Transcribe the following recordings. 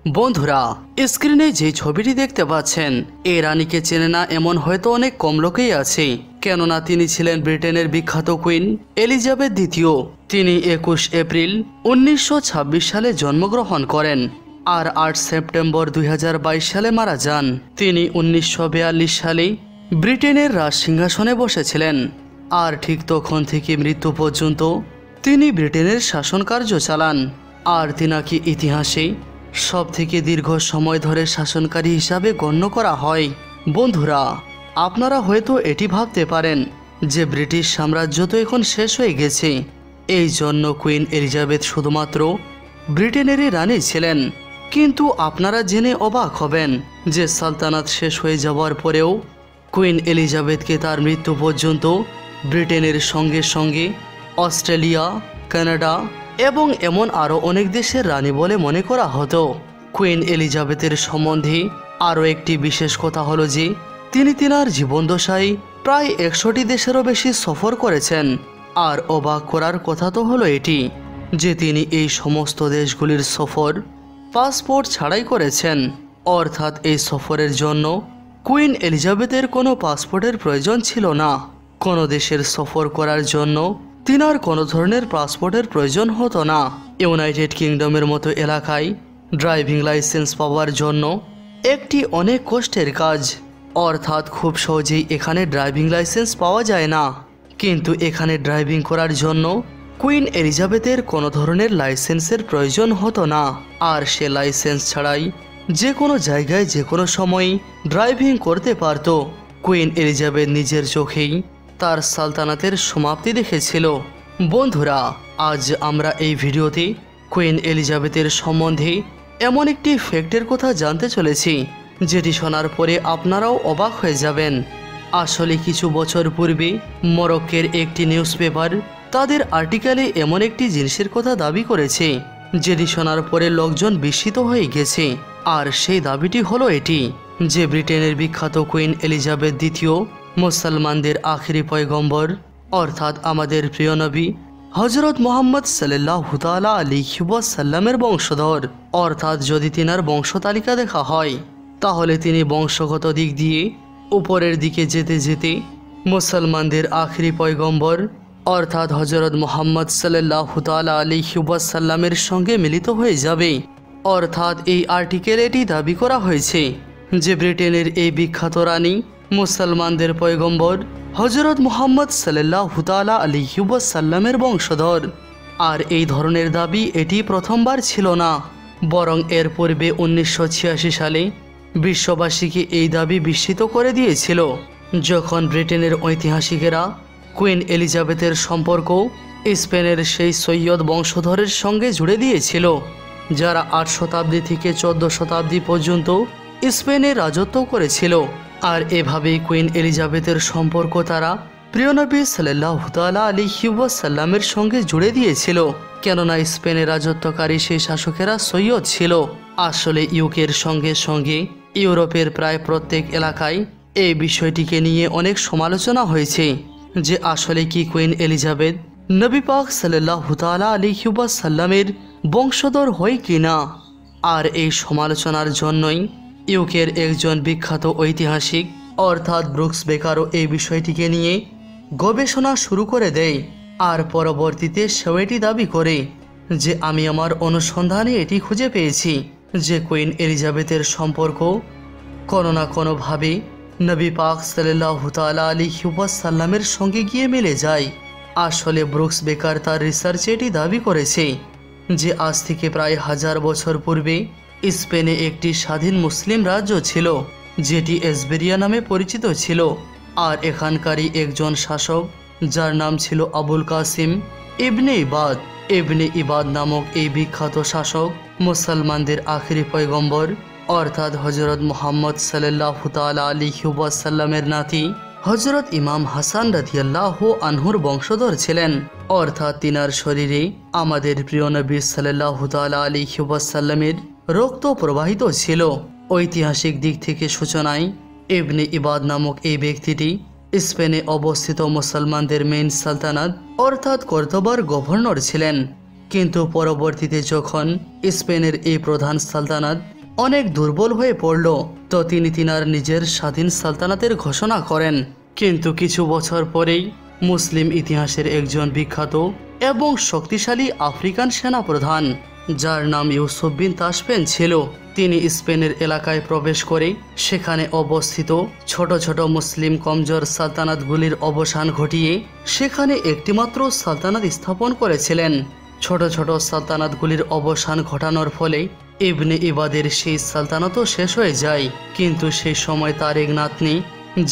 বন্ধুরা, স্ক্রিনে যে ছবিটি দেখতে পাচ্ছেন এই রানীকে চেনে না এমন হয়তো অনেক কম লোকেই আছে, কেননা তিনি ছিলেন ব্রিটেনের বিখ্যাত কুইন এলিজাবেথ দ্বিতীয়। তিনি 21 এপ্রিল 1926 সালে জন্মগ্রহণ করেন আর 8 সেপ্টেম্বর 2022 সালে মারা যান। তিনি 1942 সালে ব্রিটেনের রাজসিংহাসনে বসেছিলেন আর ঠিক তখন থেকে মৃত্যু পর্যন্ত তিনি ব্রিটেনের শাসনকার্য চালান। আর তিনাকে ইতিহাসে সবথেকে দীর্ঘ সময় ধরে শাসনকারী হিসাবে গণ্য করা হয়। বন্ধুরা, আপনারা হয়তো এটি ভাবতে পারেন যে ব্রিটিশ সাম্রাজ্য তো এখন শেষ হয়ে গেছে, এই জন্য কুইন এলিজাবেথ শুধুমাত্র ব্রিটেনেরই রানী ছিলেন। কিন্তু আপনারা জেনে অবাক হবেন যে সালতানাত শেষ হয়ে যাওয়ার পরেও কুইন এলিজাবেথকে তার মৃত্যু পর্যন্ত ব্রিটেনের সঙ্গে সঙ্গে অস্ট্রেলিয়া, কানাডা এবং এমন আরও অনেক দেশের রানী বলে মনে করা হতো। কুইন এলিজাবেথের সম্বন্ধে আরও একটি বিশেষ কথা হলো যে তিনি তিনার জীবনদশায় প্রায় 100টি দেশেরও বেশি সফর করেছেন। আর অবাক করার কথা তো হলো এটি যে তিনি এই সমস্ত দেশগুলির সফর পাসপোর্ট ছাড়াই করেছেন, অর্থাৎ এই সফরের জন্য কুইন এলিজাবেথের কোনো পাসপোর্টের প্রয়োজন ছিল না। কোনো দেশের সফর করার জন্য তিনার কোনো ধরনের পাসপোর্টের প্রয়োজন হতো না। ইউনাইটেড কিংডমের মতো এলাকায় ড্রাইভিং লাইসেন্স পাওয়ার জন্য একটি অনেক কষ্টের কাজ, অর্থাৎ খুব সহজেই এখানে ড্রাইভিং লাইসেন্স পাওয়া যায় না। কিন্তু এখানে ড্রাইভিং করার জন্য কুইন এলিজাবেথের কোনো ধরনের লাইসেন্সের প্রয়োজন হতো না, আর সে লাইসেন্স ছাড়াই যে কোনো জায়গায় যে কোনো সময় ড্রাইভিং করতে পারত। কুইন এলিজাবেথ নিজের চোখেই তার সালতানাতের সমাপ্তি দেখেছিল। বন্ধুরা, আজ আমরা এই ভিডিওতে কুইন এলিজাবেথের সম্বন্ধে এমন একটি ফ্যাক্টের কথা জানতে চলেছি যেটি শোনার পরে আপনারাও অবাক হয়ে যাবেন। আসলে কিছু বছর পূর্বে মরক্কোর একটি নিউজ পেপার তাদের আর্টিকেলে এমন একটি জিনিসের কথা দাবি করেছে যেটি শোনার পরে লোকজন বিস্মিত হয়ে গেছে। আর সেই দাবিটি হলো এটি যে ব্রিটেনের বিখ্যাত কুইন এলিজাবেথ দ্বিতীয় মুসলমানদের আখেরি পয়গম্বর, অর্থাৎ আমাদের প্রিয় নবী হজরত মুহাম্মদ সাল্লাল্লাহু তাআলা আলাইহি ওয়াসাল্লামের বংশধর। অর্থাৎ যদি তিনার বংশ তালিকা দেখা হয় তাহলে তিনি বংশগত দিক দিয়ে উপরের দিকে যেতে যেতে মুসলমানদের আখেরি পয়গম্বর অর্থাৎ হজরত মুহাম্মদ সাল্লাল্লাহু তাআলা আলাইহি ওয়াসাল্লামের সঙ্গে মিলিত হয়ে যাবে। অর্থাৎ এই আর্টিকেলে এটি দাবি করা হয়েছে যে ব্রিটেনের এই বিখ্যাত রানী মুসলমানদের পয়গম্বর হজরত মুহাম্মদ সাল্লাল্লাহু তাআলা আলাইহি ওয়াসাল্লামের বংশধর। আর এই ধরনের দাবি এটি প্রথমবার ছিল না, বরং এর পূর্বে 1986 সালে বিশ্ববাসীকে এই দাবি বিস্মিত করে দিয়েছিল, যখন ব্রিটেনের ঐতিহাসিকেরা কুইন এলিজাবেথের সম্পর্ক স্পেনের সেই সৈয়দ বংশধরের সঙ্গে জুড়ে দিয়েছিল যারা 8 শতাব্দী থেকে 14 শতাব্দী পর্যন্ত স্পেনে রাজত্ব করেছিল। আর এভাবেই কুইন এলিজাবেথের সম্পর্ক তারা প্রিয় নবী সাল্লাল্লাহু তাআলা আলাইহি ওয়াসাল্লামের সঙ্গে জুড়ে দিয়েছিল, কেননা স্পেনে রাজত্বকারী সেই শাসকেরা সৈয়দ ছিল। আসলে ইউকের সঙ্গে সঙ্গে ইউরোপের প্রায় প্রত্যেক এলাকায় এই বিষয়টিকে নিয়ে অনেক সমালোচনা হয়েছে যে আসলে কি কুইন এলিজাবেথ নবী পাক সাল্লাল্লাহু তাআলা আলাইহি ওয়াসাল্লামের বংশধর হয় কিনা। আর এই সমালোচনার জন্যই ইউকের একজন বিখ্যাত ঐতিহাসিক অর্থাৎ ব্রুকস বেকারও এই বিষয়টিকে নিয়ে গবেষণা শুরু করে দেয়। আর পরবর্তীতে সেও এটি দাবি করে যে আমি আমার অনুসন্ধানে এটি খুঁজে পেয়েছি যে কুইন এলিজাবেথের সম্পর্ক কোনো না কোনোভাবে নবী পাক সাল্লাল্লাহু তাআলা আলাইহি ওয়াসাল্লামের সঙ্গে গিয়ে মিলে যায়। আসলে ব্রুকস বেকার তার রিসার্চে এটি দাবি করেছে যে আজ থেকে প্রায় 1000 বছর পূর্বে স্পেনে একটি স্বাধীন মুসলিম রাজ্য ছিল যেটি এসবেরিয়া নামে পরিচিত ছিল। আর এখানকারই একজন শাসক যার নাম ছিল আবুল কাসিম ইবনে ইবাদ নামক এই বিখ্যাত শাসক মুসলমানদের আখেরি পয়গম্বর অর্থাৎ হজরত মুহাম্মদ সাল্লাল্লাহু তাআলা আলাইহি ওয়াসাল্লামের নাতি হজরত ইমাম হাসান রাদিয়াল্লাহু আনহুর বংশধর ছিলেন। অর্থাৎ তিনার শরীরে আমাদের প্রিয় নবী সাল্লাল্লাহু তাআলা আলাইহি ওয়াসাল্লামের রক্ত প্রবাহিত ছিল। ঐতিহাসিক দিক থেকে সূচনায় ইবনে ইবাদ নামক এই ব্যক্তিটি স্পেনে অবস্থিত মুসলমানদের মেইন সালতানাত অর্থাৎ কর্দোবার গভর্নর ছিলেন। কিন্তু পরবর্তীতে যখন স্পেনের এই প্রধান সালতানাত অনেক দুর্বল হয়ে পড়ল। তো তিনি তিনার নিজের স্বাধীন সালতানাতের ঘোষণা করেন। কিন্তু কিছু বছর পরেই মুসলিম ইতিহাসের একজন বিখ্যাত এবং শক্তিশালী আফ্রিকান সেনাপ্রধান, যার নাম ইউসুফ বিন তাসফেন ছিল, তিনি স্পেনের এলাকায় প্রবেশ করে সেখানে অবস্থিত ছোট ছোট মুসলিম কমজোর সালতানাতগুলির অবসান ঘটিয়ে সেখানে একটিমাত্র সালতানাত স্থাপন করেছিলেন। ছোট ছোট সালতানাতগুলির অবসান ঘটানোর ফলে ইবনে ইবাদের সেই সালতানাতও শেষ হয়ে যায়। কিন্তু সেই সময় তার এক নাতনি,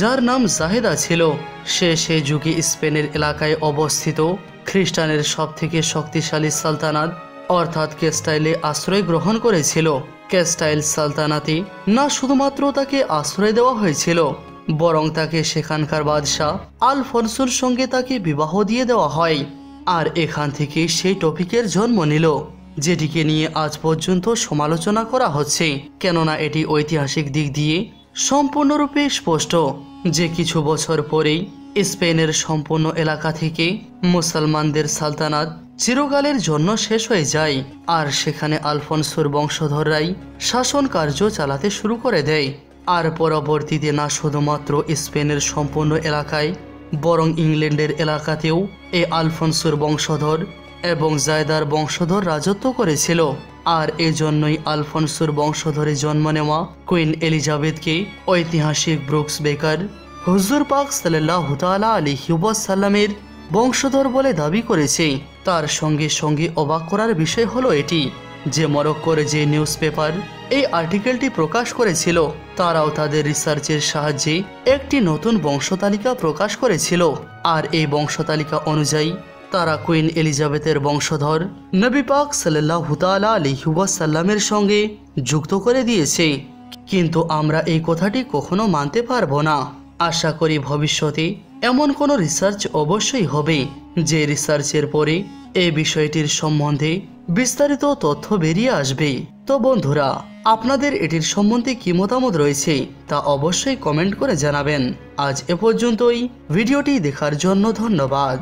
যার নাম জাহেদা ছিল, সে সেই যুগে স্পেনের এলাকায় অবস্থিত খ্রিস্টানের সবথেকে শক্তিশালী সালতানাত অর্থাৎ ক্যাস্টাইলে আশ্রয় গ্রহণ করেছিল। ক্যাস্টাইল সালতানাতে না শুধুমাত্র তাকে আশ্রয় দেওয়া হয়েছিল, বরং তাকে সেখানকার বাদশাহ আলফনসোর সঙ্গে তাকে বিবাহ দিয়ে দেওয়া হয়। আর এখান থেকে সেই টপিকের জন্ম নিল, যেটিকে নিয়ে আজ পর্যন্ত সমালোচনা করা হচ্ছে, কেননা এটি ঐতিহাসিক দিক দিয়ে সম্পূর্ণরূপে স্পষ্ট যে কিছু বছর পরেই স্পেনের সম্পূর্ণ এলাকা থেকে মুসলমানদের সালতানাত চিরকালের জন্য শেষ হয়ে যায়। আর সেখানে আলফনসোর বংশধররাই শাসন কার্য চালাতে শুরু করে দেয়। আর পরবর্তীতে না শুধুমাত্র স্পেনের সম্পূর্ণ এলাকায়, বরং ইংল্যান্ডের এলাকাতেও এই আলফনসোর বংশধর এবং জায়দার বংশধর রাজত্ব করেছিল। আর এজন্যই আলফনসোর বংশধরে জন্ম নেওয়া কুইন এলিজাবেথকে ঐতিহাসিক ব্রুকস বেকার হুজুর পাক সাল্লাল্লাহু তাআলা আলাইহি ওয়াসাল্লামের বংশধর বলে দাবি করেছে। তার সঙ্গে সঙ্গে অবাক করার বিষয় হলো এটি যে মরক্কোর যে নিউজ পেপার এই আর্টিকেলটি প্রকাশ করেছিল, তারাও তাদের রিসার্চের সাহায্যে একটি নতুন বংশতালিকা প্রকাশ করেছিল। আর এই বংশতালিকা অনুযায়ী তারা কুইন এলিজাবেথের বংশধর নবী পাক সাল্লাল্লাহু তাআলা আলাইহি ওয়াসাল্লামের সঙ্গে যুক্ত করে দিয়েছে। কিন্তু আমরা এই কথাটি কখনো মানতে পারবো না। আশা করি ভবিষ্যতে এমন কোনো রিসার্চ অবশ্যই হবে, যে রিসার্চের পরে এই বিষয়টির সম্বন্ধে বিস্তারিত তথ্য বেরিয়ে আসবে। তো বন্ধুরা, আপনাদের এটির সম্বন্ধে কি মতামত রয়েছে তা অবশ্যই কমেন্ট করে জানাবেন। আজ এ পর্যন্তই। ভিডিওটি দেখার জন্য ধন্যবাদ।